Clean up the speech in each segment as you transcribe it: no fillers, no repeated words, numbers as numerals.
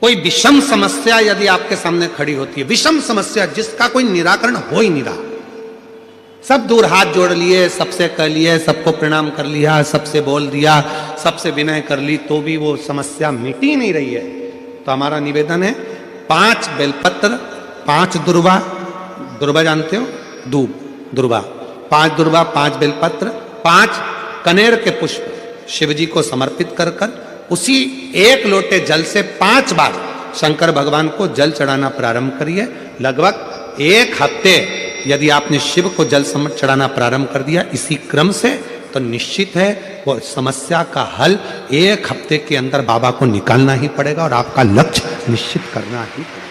कोई विषम समस्या यदि आपके सामने खड़ी होती है, विषम समस्या जिसका कोई निराकरण हो ही नहीं रहा, सब दूर हाथ जोड़ लिए, सबसे कह लिए, सबको प्रणाम कर लिया, सबसे बोल दिया, सबसे विनय कर ली, तो भी वो समस्या मिटी नहीं रही है, तो हमारा निवेदन है 5 बेलपत्र, 5 दुर्वा, दुर्वा जानते हो, दूब, दुर्वा, 5 दुर्वा, 5 बेलपत्र, 5 कनेर के पुष्प शिव जी को समर्पित कर कर उसी 1 लोटे जल से 5 बार शंकर भगवान को जल चढ़ाना प्रारंभ करिए। लगभग 1 हफ्ते यदि आपने शिव को जल चढ़ाना प्रारंभ कर दिया इसी क्रम से, तो निश्चित है वो समस्या का हल 1 हफ्ते के अंदर बाबा को निकालना ही पड़ेगा और आपका लक्ष्य निश्चित करना ही पड़ेगा।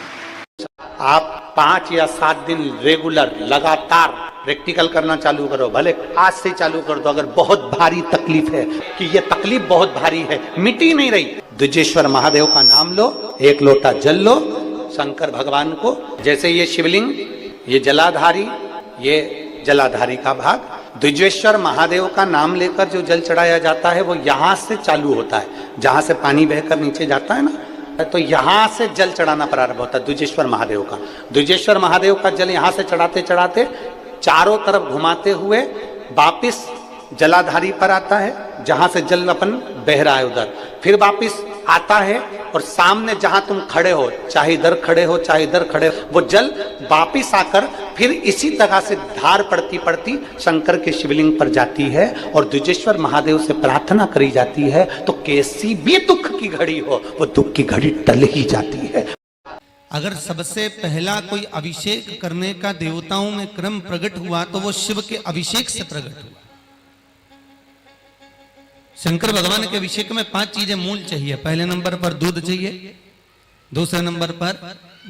आप 5 या 7 दिन रेगुलर लगातार प्रैक्टिकल करना चालू करो, भले आज से चालू कर दो। अगर बहुत भारी तकलीफ है कि ये तकलीफ बहुत भारी है, मिटी नहीं रही, द्विजेश्वर महादेव का नाम लो, 1 लोटा जल लो, शंकर भगवान को, जैसे ये शिवलिंग, ये जलाधारी, ये जलाधारी का भाग, द्विजेश्वर महादेव का नाम लेकर जो जल चढ़ाया जाता है वो यहां से चालू होता है, जहां से पानी बहकर नीचे जाता है ना, तो यहां से जल चढ़ाना प्रारंभ होता है द्विजेश्वर महादेव का। द्विजेश्वर महादेव का जल यहां से चढ़ाते चढ़ाते चारों तरफ घुमाते हुए वापिस जलाधारी पर आता है, जहां से जल अपन बह रहा है उधर, फिर वापिस आता है और सामने जहां तुम खड़े हो, चाहे इधर खड़े हो चाहे इधर खड़े हो, वो जल वापिस आकर फिर इसी तरह से धार पड़ती पड़ती शंकर के शिवलिंग पर जाती है और द्विजेश्वर महादेव से प्रार्थना करी जाती है, तो कैसी भी दुख की घड़ी हो वो दुख की घड़ी टल ही जाती है। अगर सबसे पहला कोई अभिषेक करने का देवताओं में क्रम प्रकट हुआ तो वो शिव के अभिषेक से प्रकट हुआ। शंकर भगवान के अभिषेक में 5 चीजें मूल चाहिए। पहले नंबर पर दूध चाहिए, दूसरे नंबर पर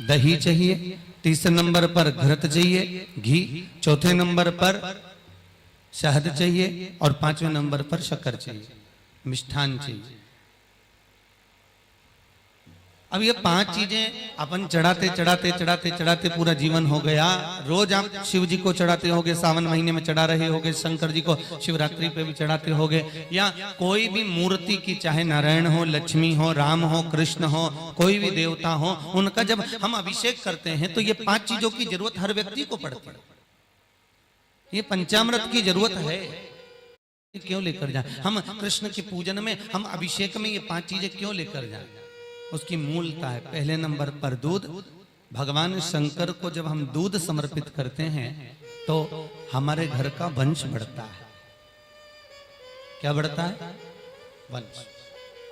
दही चाहिए, तीसरे नंबर पर घृत चाहिए, घी, चौथे नंबर पर शहद चाहिए और 5वें नंबर पर शक्कर चाहिए, मिष्ठान चाहिए। अब ये 5 चीजें अपन चढ़ाते चढ़ाते चढ़ाते चढ़ाते पूरा जीवन हो गया। रोज आप शिव जी को चढ़ाते होगे, सावन महीने में चढ़ा रहे होगे, शंकर जी को शिवरात्रि पे भी चढ़ाते होगे, या कोई भी मूर्ति की, चाहे नारायण हो, लक्ष्मी हो, राम हो, कृष्ण हो, कोई भी देवता हो, उनका जब हम अभिषेक करते हैं तो ये 5 चीजों की जरूरत हर व्यक्ति को पड़ती है। ये पंचामृत की जरूरत है। क्यों लेकर जाए हम कृष्ण के पूजन में, हम अभिषेक में ये 5 चीजें क्यों लेकर जाए? उसकी मूलता है। पहले नंबर पर दूध। भगवान शंकर को जब हम दूध समर्पित करते हैं तो हमारे घर का वंश बढ़ता है। क्या बढ़ता है? वंश।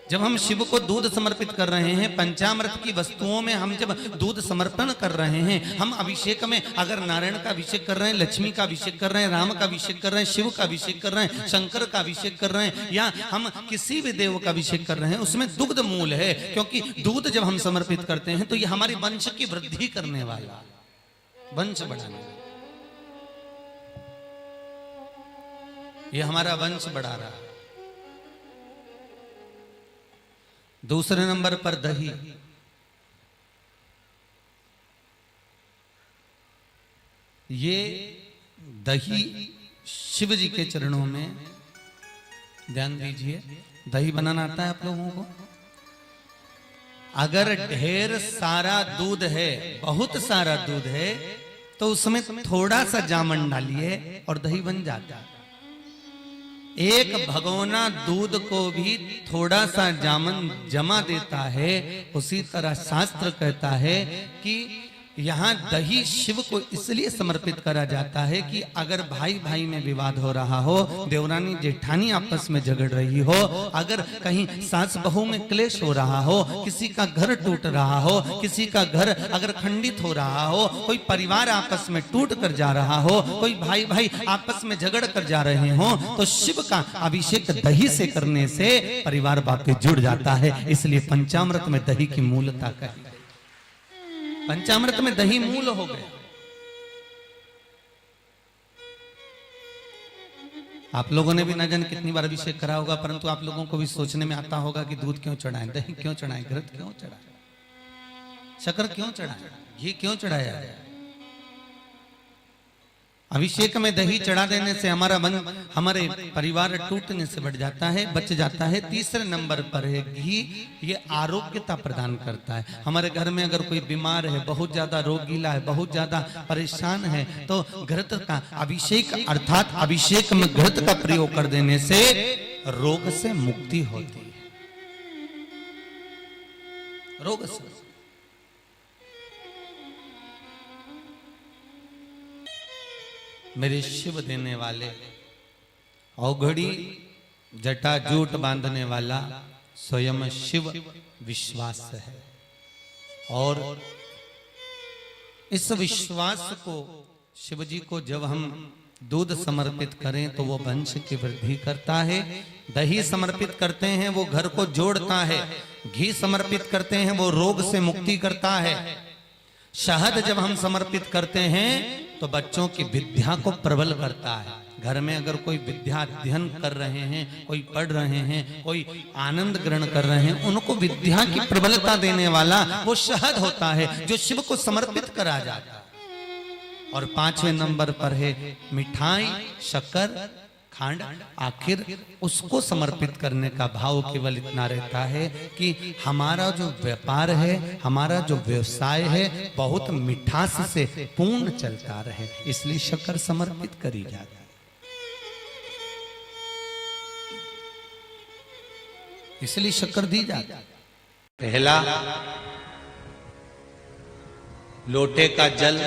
जब हम शिव को दूध समर्पित कर रहे हैं, पंचामृत की वस्तुओं में हम जब दूध समर्पण कर रहे हैं, हम अभिषेक में अगर नारायण का अभिषेक कर रहे हैं, लक्ष्मी का अभिषेक कर रहे हैं, राम का अभिषेक कर रहे हैं, शिव का अभिषेक कर रहे हैं, शंकर का अभिषेक कर रहे हैं, या हम किसी भी देव का अभिषेक कर रहे हैं, उसमें दुग्ध मूल है। क्योंकि दूध जब हम समर्पित करते हैं तो ये हमारे वंश की वृद्धि करने वाला, वंश बढ़ाने वाला, ये हमारा वंश बढ़ा रहा है। दूसरे नंबर पर दही। ये दही शिव जी के चरणों में, ध्यान दीजिए, दही बनाना आता है आप लोगों को? अगर ढेर सारा दूध है, बहुत सारा दूध है, तो उसमें थोड़ा सा जामन डालिए और दही बन जाता है। एक भगोना दूध को भी थोड़ा सा जामन जमा देता है। उसी तरह शास्त्र कहता है कि यहाँ दही शिव को इसलिए समर्पित करा जाता है कि अगर भाई भाई में विवाद हो रहा हो, देवरानी जेठानी आपस में झगड़ रही हो, अगर कहीं सास बहू में क्लेश हो रहा हो, किसी का घर टूट रहा हो, किसी का घर अगर खंडित हो रहा हो, कोई परिवार आपस में टूट कर जा रहा हो, कोई भाई भाई आपस में झगड़ कर जा रहे हो, तो शिव का अभिषेक दही से करने से परिवार वापस जुड़ जाता है। इसलिए पंचामृत में दही की मूलता कही। पंचामृत में दही मूल हो गया। आप लोगों ने भी न जाने कितनी बार अभिषेक करा होगा, परंतु आप लोगों को भी सोचने में आता होगा कि दूध क्यों चढ़ाएं, दही क्यों चढ़ाएं, घृत क्यों चढ़ाएं, शक्कर क्यों चढ़ाएं, घी क्यों चढ़ाया है। अभिषेक में दही चढ़ा देने से हमारा मन, हमारे परिवार टूटने से बढ़ जाता है, बच जाता है। तीसरे नंबर पर है घी, ये आरोग्यता प्रदान करता है। हमारे घर में अगर कोई बीमार है, बहुत ज्यादा रोगीला है, बहुत ज्यादा परेशान है, तो घृत का अभिषेक अर्थात अभिषेक में घृत का प्रयोग कर देने से रोग से मुक्ति होती है। रोग से मेरे शिव देने वाले, औघड़ी जटा जूट बांधने वाला स्वयं शिव विश्वास है। और इस विश्वास को, शिव जी को जब हम दूध समर्पित करें तो वो वंश की वृद्धि करता है। दही समर्पित करते हैं वो घर को जोड़ता है। घी समर्पित करते हैं वो रोग से मुक्ति करता है। शहद जब हम समर्पित करते हैं तो बच्चों की विद्या को प्रबल करता है। घर में अगर कोई विद्या अध्ययन कर रहे हैं, कोई पढ़ रहे हैं, कोई आनंद ग्रहण कर रहे हैं, उनको विद्या की प्रबलता देने वाला वो शहद होता है जो शिव को समर्पित करा जाता है। और 5वें नंबर पर है मिठाई, शक्कर, खांड। आखिर उसको समर्पित करने का भाव केवल इतना रहता है कि हमारा जो व्यापार है, हमारा जो व्यवसाय है, बहुत मिठास से पूर्ण चलता रहे, इसलिए शक्कर समर्पित करी जाती है। इसलिए शक्कर दी जाती है। पहला, लोटे का जल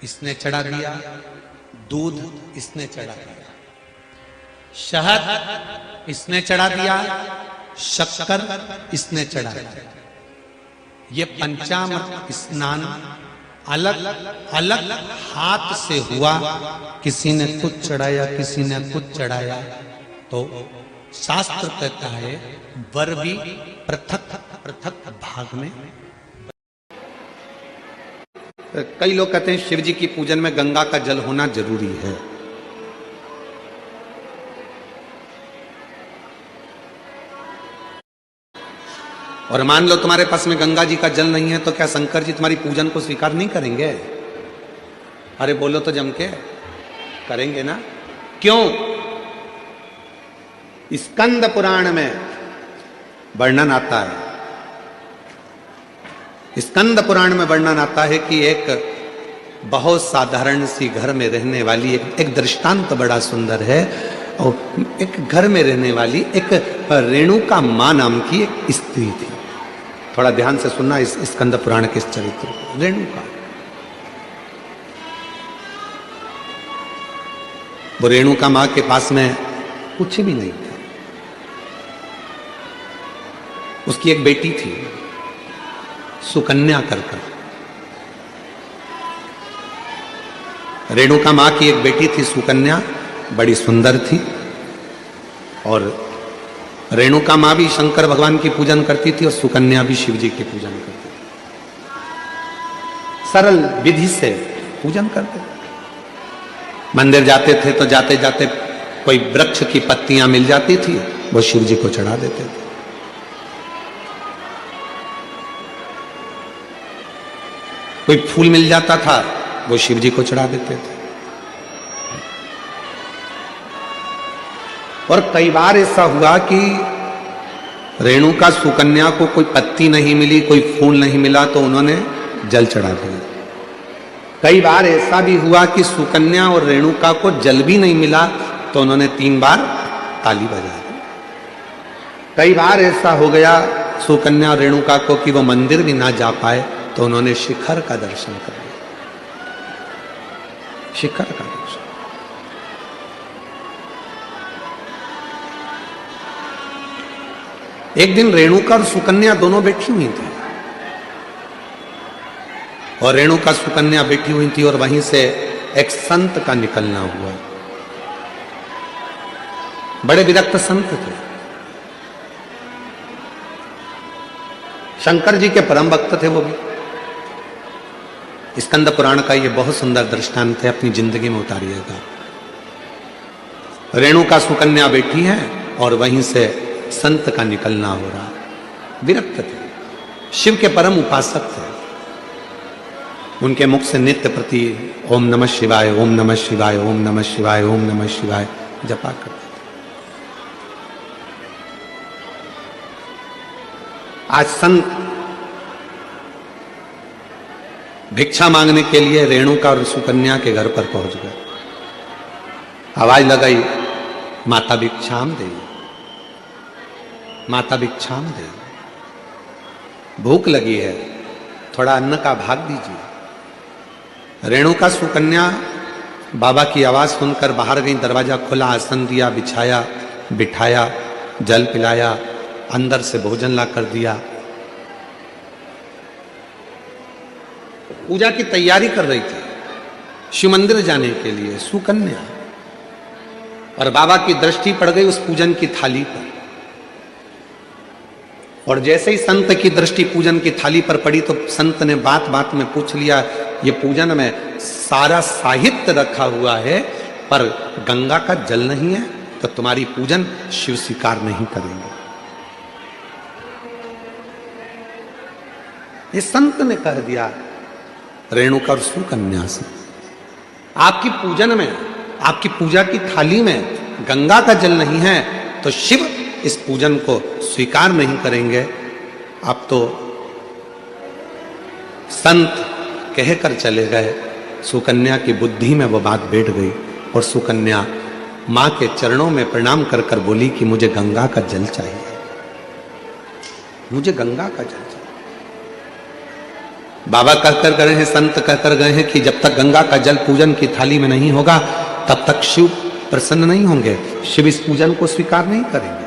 इसने चढ़ा दिया, दूध इसने चढ़ा दिया, शहद इसने चढ़ा दिया, शक्कर इसने चढ़ा दिया। ये पंचामृत स्नान अलग अलग हाथ से हुआ। किसी ने कुछ चढ़ाया, किसी ने कुछ चढ़ाया। तो शास्त्र कहता है वर भी पृथक पृथक भाग में। कई लोग कहते हैं शिव जी की पूजन में गंगा का जल होना जरूरी है। और मान लो तुम्हारे पास में गंगा जी का जल नहीं है, तो क्या शंकर जी तुम्हारी पूजन को स्वीकार नहीं करेंगे? अरे बोलो तो जम के, करेंगे ना। क्यों? स्कंद पुराण में वर्णन आता है, स्कंद पुराण में वर्णन आता है कि एक बहुत साधारण सी घर में रहने वाली एक दृष्टांत बड़ा सुंदर है। और एक घर में रहने वाली एक रेणुका मां नाम की एक स्त्री थी। थोड़ा ध्यान से सुनना इस स्कंद पुराण के इस चरित्र को। रेणुका, वो रेणुका मां के पास में कुछ भी नहीं था। उसकी एक बेटी थी सुकन्या कर। रेणुका मां की एक बेटी थी सुकन्या, बड़ी सुंदर थी। और रेणुका मां भी शंकर भगवान की पूजन करती थी और सुकन्या भी शिव जी की पूजन करती थी। सरल विधि से पूजन करते थे। मंदिर जाते थे तो जाते जाते कोई वृक्ष की पत्तियां मिल जाती थी, वो शिव जी को चढ़ा देते थे। कोई फूल मिल जाता था, वो शिव जी को चढ़ा देते थे। और कई बार ऐसा हुआ कि रेणुका सुकन्या को कोई पत्ती नहीं मिली, कोई फूल नहीं मिला, तो उन्होंने जल चढ़ा दिया। कई बार ऐसा भी हुआ कि सुकन्या और रेणुका को जल भी नहीं मिला, तो उन्होंने 3 बार ताली बजा दी। कई बार ऐसा हो गया सुकन्या और रेणुका को कि वो मंदिर भी ना जा पाए, तो उन्होंने शिखर का दर्शन कर लिया। शिखर का दर्शन। एक दिन रेणुका और सुकन्या दोनों बैठी हुई थी, और रेणुका सुकन्या बैठी हुई थी, और वहीं से एक संत का निकलना हुआ। बड़े विरक्त संत थे, शंकर जी के परम भक्त थे वो भी। स्कंद पुराण का ये बहुत सुंदर दृष्टांत है, अपनी जिंदगी में उतारिएगा। रेणुका सुकन्या बैठी है और वहीं से संत का निकलना हो रहा। विरक्त थे, शिव के परम उपासक थे। उनके मुख से नित्य प्रति ओम नमः शिवाय, ओम नमः शिवाय, ओम नमः शिवाय, ओम नमः शिवाय जपा करते थे। आज संत भिक्षा मांगने के लिए रेणुका और सुकन्या के घर पर पहुंच गए। आवाज लगाई, माता भिक्षाम दे, माता भिक्षाम दे, भूख लगी है, थोड़ा अन्न का भाग दीजिए। रेणुका सुकन्या बाबा की आवाज सुनकर बाहर गई, दरवाजा खुला, आसन दिया, बिछाया, बिठाया, जल पिलाया, अंदर से भोजन ला कर दिया। पूजा की तैयारी कर रही थी शिव मंदिर जाने के लिए सुकन्या, और बाबा की दृष्टि पड़ गई उस पूजन की थाली पर। और जैसे ही संत की दृष्टि पूजन की थाली पर पड़ी तो संत ने बात बात में पूछ लिया, ये पूजन में सारा साहित्य रखा हुआ है पर गंगा का जल नहीं है, तो तुम्हारी पूजन शिव स्वीकार नहीं करेंगे। ये संत ने कह दिया रेणुका और सुकन्या से, आपकी पूजन में, आपकी पूजा की थाली में गंगा का जल नहीं है तो शिव इस पूजन को स्वीकार नहीं करेंगे। अब तो संत कहकर चले गए, सुकन्या की बुद्धि में वो बात बैठ गई और सुकन्या मां के चरणों में प्रणाम कर कर बोली कि मुझे गंगा का जल चाहिए, मुझे गंगा का जल चाहिए। बाबा कहकर गए हैं, संत कहकर गए हैं कि जब तक गंगा का जल पूजन की थाली में नहीं होगा तब तक शिव प्रसन्न नहीं होंगे, शिव इस पूजन को स्वीकार नहीं करेंगे।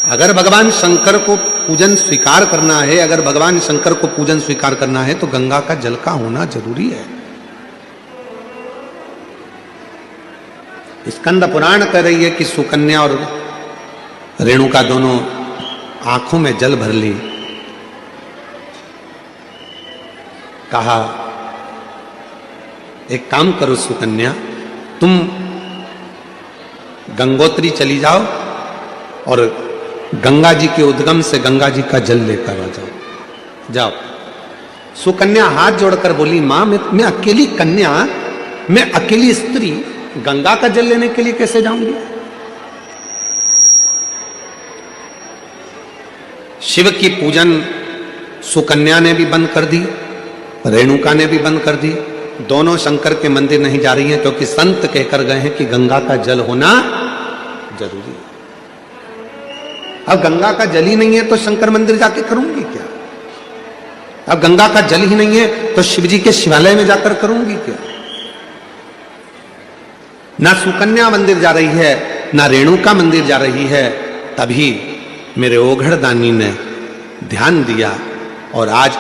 अगर भगवान शंकर को पूजन स्वीकार करना है, अगर भगवान शंकर को पूजन स्वीकार करना है तो गंगा का जल का होना जरूरी है। स्कंद पुराण कह रही है कि सुकन्या और रेणुका दोनों आंखों में जल भर ली। कहा एक काम करो सुकन्या, तुम गंगोत्री चली जाओ और गंगा जी के उद्गम से गंगा जी का जल लेकर आ जाओ। जाओ। सुकन्या हाथ जोड़कर बोली, मां मैं अकेली कन्या, मैं अकेली स्त्री गंगा का जल लेने के लिए कैसे जाऊंगी? शिव की पूजन सुकन्या ने भी बंद कर दी, रेणुका ने भी बंद कर दी। दोनों शंकर के मंदिर नहीं जा रही हैं क्योंकि संत कहकर गए हैं कि गंगा का जल होना जरूरी है। अब गंगा का जल ही नहीं है तो शंकर मंदिर जाके करूंगी क्या? अब गंगा का जल ही नहीं है तो शिव जी के शिवालय में जाकर करूंगी क्या? ना सुकन्या मंदिर जा रही है, ना रेणुका मंदिर जा रही है। तभी मेरे ओघड़ दानी ने ध्यान दिया और आज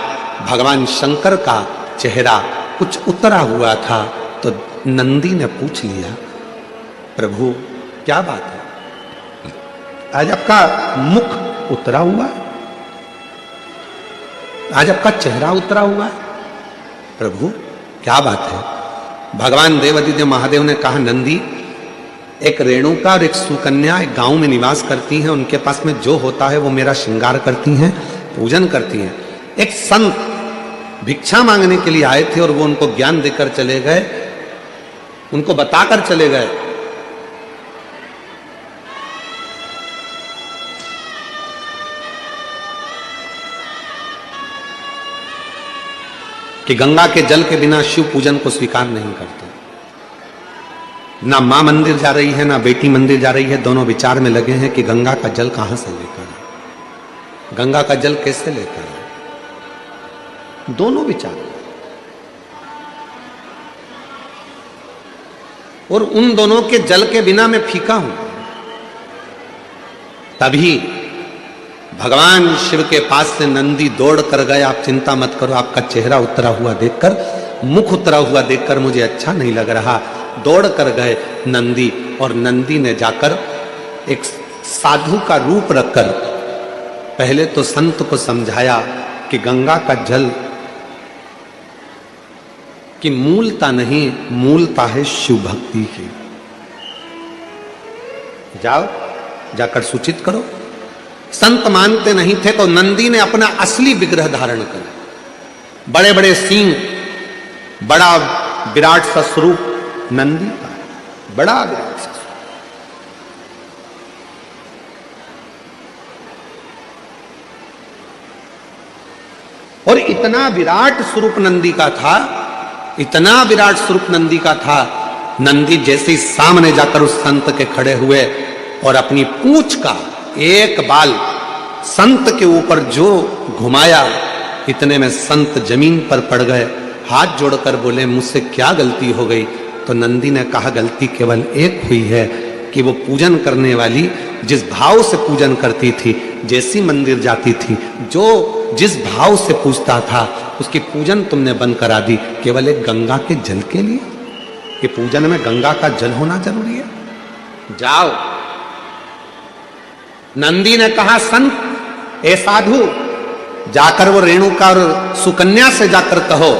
भगवान शंकर का चेहरा कुछ उतरा हुआ था तो नंदी ने पूछ लिया, प्रभु क्या बात है, आज आपका मुख उतरा हुआ है, आज आपका चेहरा उतरा हुआ है, प्रभु क्या बात है? भगवान देवादिदेव महादेव ने कहा, नंदी एक रेणुका और एक सुकन्या एक गांव में निवास करती हैं, उनके पास में जो होता है वो मेरा श्रृंगार करती हैं, पूजन करती हैं। एक संत भिक्षा मांगने के लिए आए थे और वो उनको ज्ञान देकर चले गए, उनको बताकर चले गए कि गंगा के जल के बिना शिव पूजन को स्वीकार नहीं करते। ना मां मंदिर जा रही है, ना बेटी मंदिर जा रही है, दोनों विचार में लगे हैं कि गंगा का जल कहां से लेकर आए, गंगा का जल कैसे लेकर आए, दोनों विचार। और उन दोनों के जल के बिना मैं फीका हूं। तभी भगवान शिव के पास से नंदी दौड़ कर गए, आप चिंता मत करो, आपका चेहरा उतरा हुआ देखकर, मुख उतरा हुआ देखकर मुझे अच्छा नहीं लग रहा। दौड़ कर गए नंदी और नंदी ने जाकर एक साधु का रूप रखकर पहले तो संत को समझाया कि गंगा का जल की मूलता नहीं, मूलता है शिव भक्ति की। जाओ जाकर सूचित करो, संत मानते नहीं थे तो नंदी ने अपना असली विग्रह धारण करा, बड़े बड़े सींग, बड़ा विराट सा स्वरूप नंदी का, बड़ा विराट सा स्वरूप। और इतना विराट स्वरूप नंदी का था, इतना विराट स्वरूप नंदी का था, नंदी जैसे ही सामने जाकर उस संत के खड़े हुए और अपनी पूंछ का एक बाल संत के ऊपर जो घुमाया, इतने में संत जमीन पर पड़ गए, हाथ जोड़कर बोले मुझसे क्या गलती हो गई। तो नंदी ने कहा गलती केवल एक हुई है कि वो पूजन करने वाली जिस भाव से पूजन करती थी, जैसी मंदिर जाती थी, जो जिस भाव से पूजता था, उसकी पूजन तुमने बंद करा दी केवल एक गंगा के जल के लिए। कि पूजन में गंगा का जल होना जरूरी है। जाओ, नंदी ने कहा संत, ए साधु, जाकर वो रेणुका और सुकन्या से जाकर कहो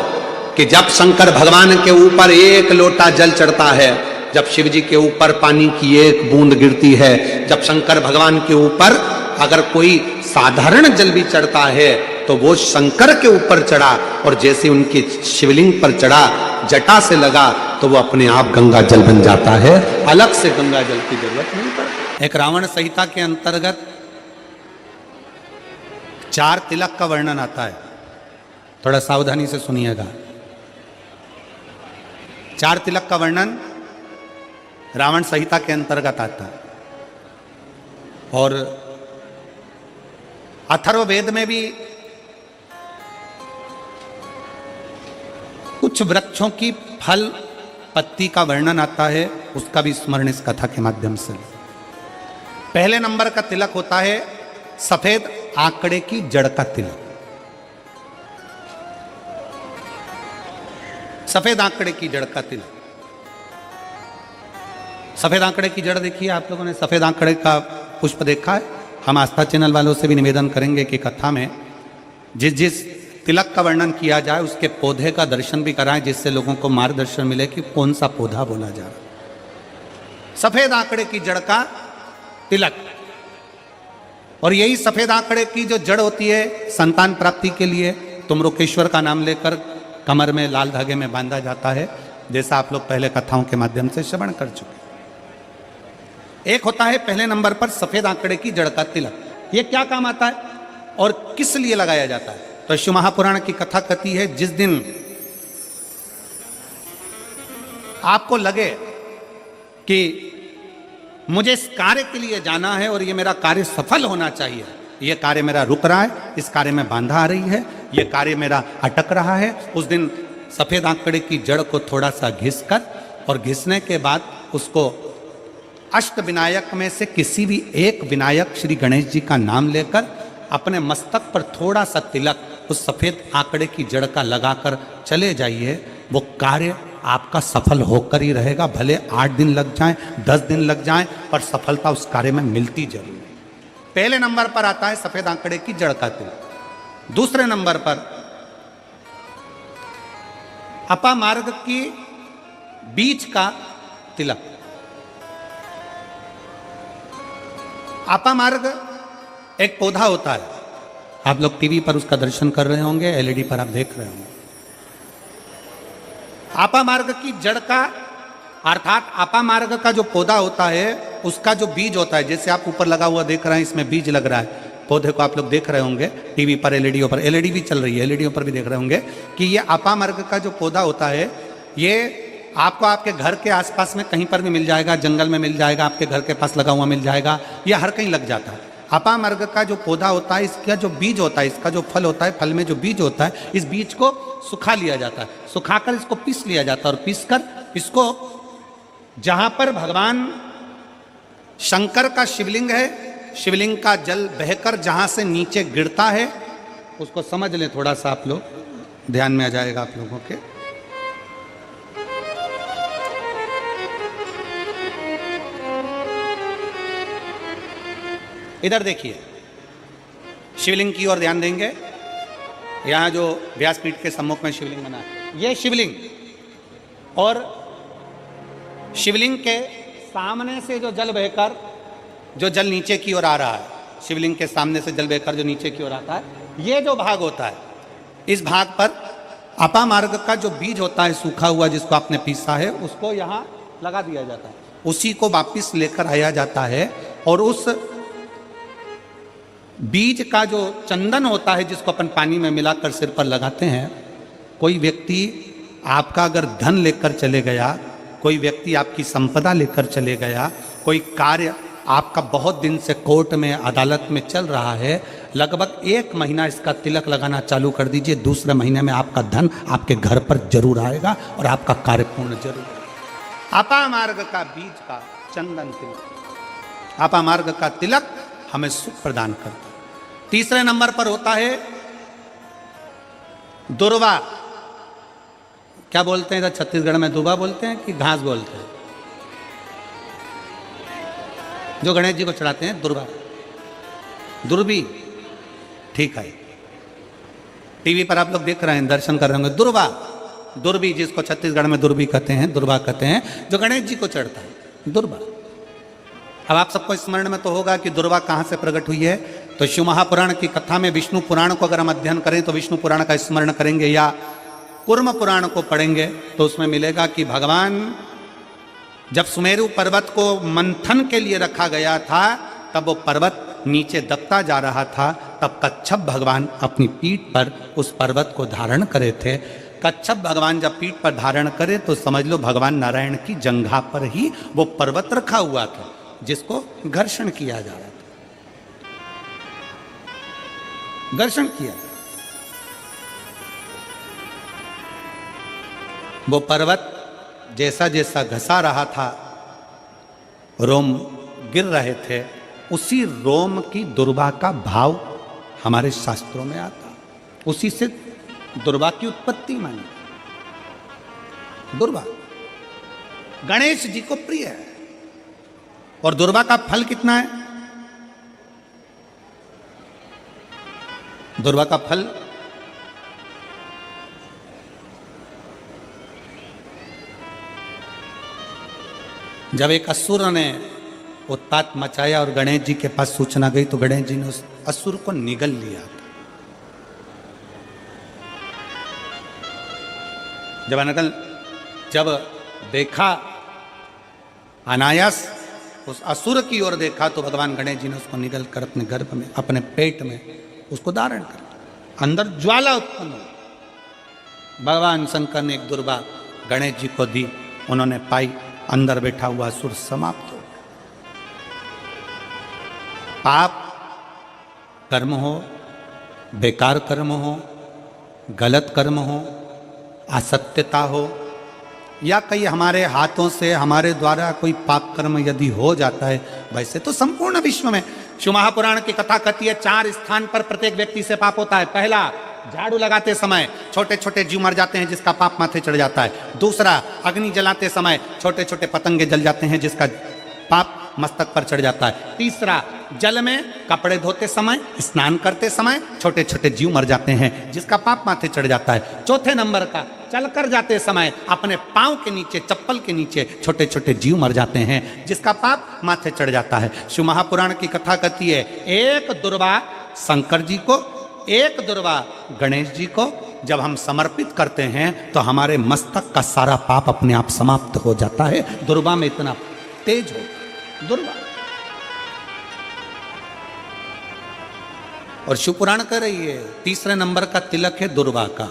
कि जब शंकर भगवान के ऊपर एक लोटा जल चढ़ता है, जब शिव जी के ऊपर पानी की एक बूंद गिरती है, जब शंकर भगवान के ऊपर अगर कोई साधारण जल भी चढ़ता है तो वो शंकर के ऊपर चढ़ा, और जैसे उनके शिवलिंग पर चढ़ा, जटा से लगा, तो वो अपने आप गंगा जल बन जाता है, अलग से गंगा जल की जरूरत नहीं पड़ती। एक रावण संहिता के अंतर्गत 4 तिलक का वर्णन आता है, थोड़ा सावधानी से सुनिएगा। 4 तिलक का वर्णन रावण संहिता के अंतर्गत आता है, और अथर्ववेद में भी कुछ वृक्षों की फल पत्ती का वर्णन आता है, उसका भी स्मरण इस कथा के माध्यम से। पहले नंबर का तिलक होता है सफेद आंकड़े की जड़ का तिलक। सफेद आंकड़े की जड़ का तिलक। सफेद आंकड़े की जड़ देखिए, आप लोगों ने सफेद आंकड़े का पुष्प देखा है? हम आस्था चैनल वालों से भी निवेदन करेंगे कि कथा में जिस जिस तिलक का वर्णन किया जाए उसके पौधे का दर्शन भी कराएं, जिससे लोगों को मार्गदर्शन मिले कि कौन सा पौधा बोला जा रहा। सफेद आंकड़े की जड़ का तिलक, और यही सफेद आंकड़े की जो जड़ होती है संतान प्राप्ति के लिए तुमरुकेश्वर का नाम लेकर कमर में लाल धागे में बांधा जाता है, जैसा आप लोग पहले कथाओं के माध्यम से श्रवण कर चुके। एक होता है पहले नंबर पर सफेद आंकड़े की जड़ का तिलक। ये क्या काम आता है और किस लिए लगाया जाता है? तो शिव महापुराण की कथा कहती है, जिस दिन आपको लगे कि मुझे इस कार्य के लिए जाना है और ये मेरा कार्य सफल होना चाहिए, ये कार्य मेरा रुक रहा है, इस कार्य में बांधा आ रही है, ये कार्य मेरा अटक रहा है, उस दिन सफेद आंकड़े की जड़ को थोड़ा सा घिसकर, और घिसने के बाद उसको अष्ट विनायक में से किसी भी एक विनायक श्री गणेश जी का नाम लेकर अपने मस्तक पर थोड़ा सा तिलक उस सफेद आंकड़े की जड़ का लगाकर चले जाइए। वो कार्य आपका सफल होकर ही रहेगा, भले 8 दिन लग जाएं, 10 दिन लग जाएं, पर सफलता उस कार्य में मिलती जरूर है। पहले नंबर पर आता है सफेद आंकड़े की जड़ का तिलक। दूसरे नंबर पर अपामार्ग की बीज का तिलक। अपामार्ग एक पौधा होता है, आप लोग टीवी पर उसका दर्शन कर रहे होंगे, एलईडी पर आप देख रहे होंगे। अपामार्ग की जड़ का अर्थात अपामार्ग का जो पौधा होता है उसका जो बीज होता है, जैसे आप ऊपर लगा हुआ देख रहे हैं, इसमें बीज लग रहा है, पौधे को आप लोग देख रहे होंगे टीवी पर, एलईडी पर, एलईडी भी चल रही है, एलईडी पर भी देख रहे होंगे कि ये अपामार्ग का जो पौधा होता है, ये आपको आपके घर के आसपास में कहीं पर भी मिल जाएगा, जंगल में मिल जाएगा, आपके घर के पास लगा हुआ मिल जाएगा, या हर कहीं लग जाता है। अपामार्ग का जो पौधा होता है, इसका जो बीज होता है, इसका जो फल होता है, फल में जो बीज होता है, इस बीज को सुखा लिया जाता है, सुखाकर इसको पीस लिया जाता है, और पीसकर इसको जहां पर भगवान शंकर का शिवलिंग है, शिवलिंग का जल बहकर जहां से नीचे गिरता है, उसको समझ लें, थोड़ा सा आप लोग ध्यान में आ जाएगा आप लोगों के। इधर देखिए, शिवलिंग की ओर ध्यान देंगे। यहाँ जो व्यासपीठ के सम्मुख में शिवलिंग बना है, ये शिवलिंग, और शिवलिंग के सामने से जो जल बहकर जो जल नीचे की ओर आ रहा है, शिवलिंग के सामने से जल बहकर जो नीचे की ओर आता है, ये जो भाग होता है, इस भाग पर अपामार्ग का जो बीज होता है सूखा हुआ, जिसको आपने पीसा है, उसको यहाँ लगा दिया जाता है। उसी को वापिस लेकर आया जाता है और उस बीज का जो चंदन होता है, जिसको अपन पानी में मिलाकर सिर पर लगाते हैं, कोई व्यक्ति आपका अगर धन लेकर चले गया, कोई व्यक्ति आपकी संपदा लेकर चले गया, कोई कार्य आपका बहुत दिन से कोर्ट में अदालत में चल रहा है, लगभग 1 महीना इसका तिलक लगाना चालू कर दीजिए, दूसरे महीने में आपका धन आपके घर पर जरूर आएगा और आपका कार्य पूर्ण जरूर होगा। अपामार्ग का बीज का चंदन तिलक, अपामार्ग का तिलक हमें सुख प्रदान करता है। तीसरे नंबर पर होता है दुर्वा। क्या बोलते हैं इधर छत्तीसगढ़ में, दुर्वा बोलते हैं कि घास बोलते हैं? जो गणेश जी को चढ़ाते हैं दुर्वा, दुर्बी, ठीक है। टीवी पर आप लोग देख रहे हैं, दर्शन कर रहे होंगे। दुर्वा, दुर्बी, जिसको छत्तीसगढ़ में दुर्बी कहते हैं, दुर्वा कहते हैं, जो गणेश जी को चढ़ता है, दुर्वा। अब आप सबको स्मरण में तो होगा कि दुर्वा कहाँ से प्रकट हुई है। तो शिव महापुराण की कथा में विष्णु पुराण को अगर हम अध्ययन करें तो विष्णु पुराण का स्मरण करेंगे या कूर्म पुराण को पढ़ेंगे तो उसमें मिलेगा कि भगवान जब सुमेरु पर्वत को मंथन के लिए रखा गया था, तब वो पर्वत नीचे दबता जा रहा था, तब कच्छप भगवान अपनी पीठ पर उस पर्वत को धारण करे थे। कच्छप भगवान जब पीठ पर धारण करे तो समझ लो भगवान नारायण की जंघा पर ही वो पर्वत रखा हुआ था, जिसको घर्षण किया जा रहा था, घर्षण किया। वो पर्वत जैसा जैसा घसा रहा था, रोम गिर रहे थे, उसी रोम की दुर्वा का भाव हमारे शास्त्रों में आता, उसी से दुर्वा की उत्पत्ति मानी। दुर्वा गणेश जी को प्रिय है। और दुर्वा का फल कितना है? दुर्वा का फल जब एक असुर ने उत्पात मचाया और गणेश जी के पास सूचना गई तो गणेश जी ने उस असुर को निगल लिया। जब देखा अनायास उस असुर की ओर देखा तो भगवान गणेश जी ने उसको निगल कर अपने गर्भ में, अपने पेट में उसको धारण कर, अंदर ज्वाला उत्पन्न हुई। भगवान शंकर ने एक दुर्वा गणेश जी को दी, उन्होंने पाई, अंदर बैठा हुआ असुर समाप्त हो। पाप कर्म हो, बेकार कर्म हो, गलत कर्म हो, असत्यता हो, या कई हमारे हाथों से हमारे द्वारा कोई पाप कर्म यदि हो जाता है, वैसे तो संपूर्ण विश्व में शिव महापुराण की कथा कहती है 4 स्थान पर प्रत्येक व्यक्ति से पाप होता है। पहला, झाड़ू लगाते समय छोटे छोटे जीव मर जाते हैं जिसका पाप माथे चढ़ जाता है। दूसरा, अग्नि जलाते समय छोटे छोटे पतंगे जल जाते हैं जिसका पाप मस्तक पर चढ़ जाता है। तीसरा, जल में कपड़े धोते समय, स्नान करते समय छोटे छोटे जीव मर जाते हैं जिसका पाप माथे चढ़ जाता है। चौथे नंबर का, चलकर जाते समय अपने पांव के नीचे, चप्पल के नीचे छोटे छोटे जीव मर जाते हैं जिसका पाप माथे चढ़ जाता है। शिव महापुराण की कथा कहती है एक दुर्वा शंकर जी को, एक दुर्वा गणेश जी को जब हम समर्पित करते हैं तो हमारे मस्तक का सारा पाप अपने आप समाप्त हो जाता है। दुर्वा में इतना तेज हो, दुर्वा। और शिव पुराण कह रही है तीसरे नंबर का तिलक है दुर्वा का।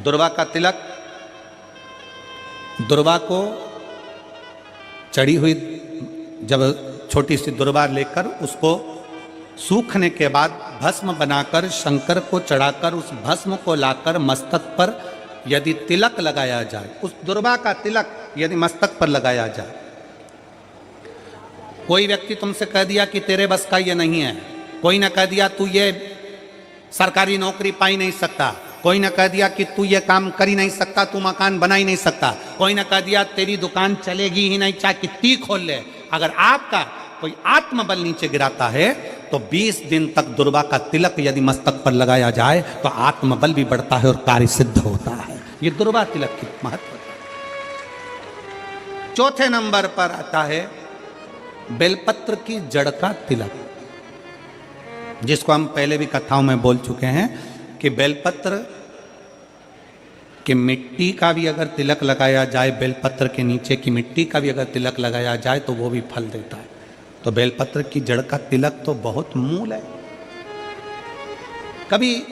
दुर्वा का तिलक, दुर्वा को चढ़ी हुई जब छोटी सी दुर्वा लेकर उसको सूखने के बाद भस्म बनाकर शंकर को चढ़ाकर उस भस्म को लाकर मस्तक पर यदि तिलक लगाया जाए, उस दुर्वा का तिलक यदि मस्तक पर लगाया जाए, कोई व्यक्ति तुमसे कह दिया कि तेरे बस का ये नहीं है, कोई ना कह दिया तू ये सरकारी नौकरी पा ही नहीं सकता, कोई ना कह दिया कि तू ये काम कर ही नहीं सकता, तू मकान बना ही नहीं सकता, कोई ना कह दिया तेरी दुकान चलेगी ही नहीं चाहे कितनी खोल ले, अगर आपका कोई आत्मबल नीचे गिराता है तो 20 दिन तक दुर्वा का तिलक यदि मस्तक पर लगाया जाए तो आत्मबल भी बढ़ता है और कार्य सिद्ध होता है। ये दुर्वा तिलक की महत्व। चौथे नंबर पर आता है बेलपत्र की जड़ का तिलक, जिसको हम पहले भी कथाओं में बोल चुके हैं कि बेलपत्र की मिट्टी का भी अगर तिलक लगाया जाए, बेलपत्र के नीचे की मिट्टी का भी अगर तिलक लगाया जाए तो वो भी फल देता है। तो बेलपत्र की जड़ का तिलक तो बहुत मूल है। कभी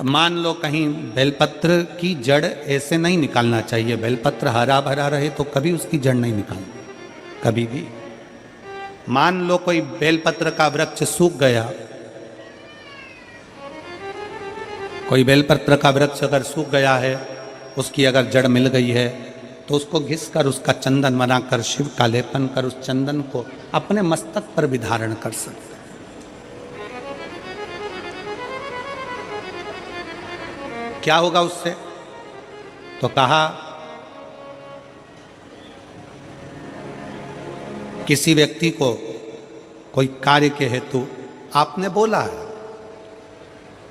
मान लो कहीं बेलपत्र की जड़ ऐसे नहीं निकालना चाहिए, बेलपत्र हरा भरा रहे तो कभी उसकी जड़ नहीं निकालनी, कभी भी। मान लो कोई बेलपत्र का वृक्ष सूख गया, कोई बेलपत्र का वृक्ष अगर सूख गया है, उसकी अगर जड़ मिल गई है तो उसको घिस कर उसका चंदन बनाकर, शिव का लेपन कर उस चंदन को अपने मस्तक पर भी धारण कर सकते। क्या होगा उससे? तो कहा किसी व्यक्ति को कोई कार्य के हेतु आपने बोला है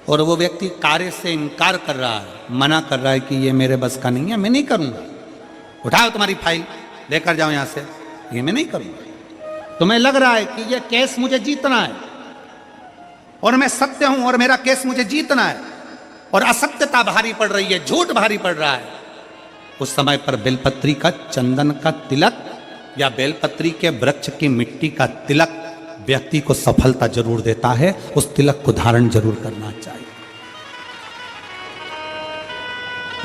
और वो व्यक्ति कार्य से इनकार कर रहा है, मना कर रहा है कि ये मेरे बस का नहीं है, मैं नहीं करूंगा, उठाओ तुम्हारी फाइल लेकर जाओ यहां से, ये मैं नहीं करूंगा। तुम्हें लग रहा है कि ये केस मुझे जीतना है और मैं सत्य हूं और मेरा केस मुझे जीतना है और असत्यता भारी पड़ रही है, झूठ भारी पड़ रहा है। उस समय पर बेलपत्री का चंदन का तिलक या बेलपत्री के वृक्ष की मिट्टी का तिलक व्यक्ति को सफलता जरूर देता है। उस तिलक को धारण जरूर करना चाहिए,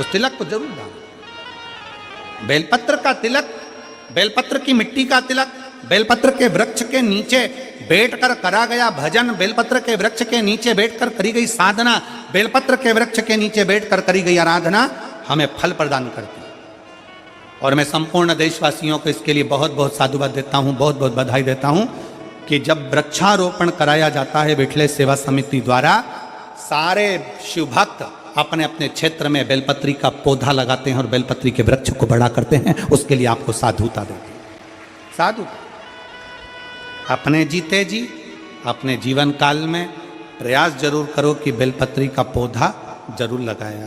उस तिलक को जरूर धारण। बेलपत्र का तिलक, बेलपत्र की मिट्टी का तिलक, बेलपत्र के वृक्ष के नीचे बैठकर करा गया भजन, बेलपत्र के वृक्ष के नीचे बैठकर करी गई साधना, बेलपत्र के वृक्ष के नीचे बैठकर करी गई आराधना हमें फल प्रदान करती है। और मैं संपूर्ण देशवासियों को इसके लिए बहुत बहुत साधुवाद देता हूं, बहुत बहुत बधाई देता हूं कि जब वृक्षारोपण कराया जाता है विठले सेवा समिति द्वारा, सारे शिव भक्त अपने अपने क्षेत्र में बेलपत्री का पौधा लगाते हैं और बेलपत्री के वृक्ष को बड़ा करते हैं। उसके लिए आपको साधुता देते हैं। साधु अपने जीते जी अपने जीवन काल में प्रयास जरूर करो कि बेलपत्री का पौधा जरूर लगाया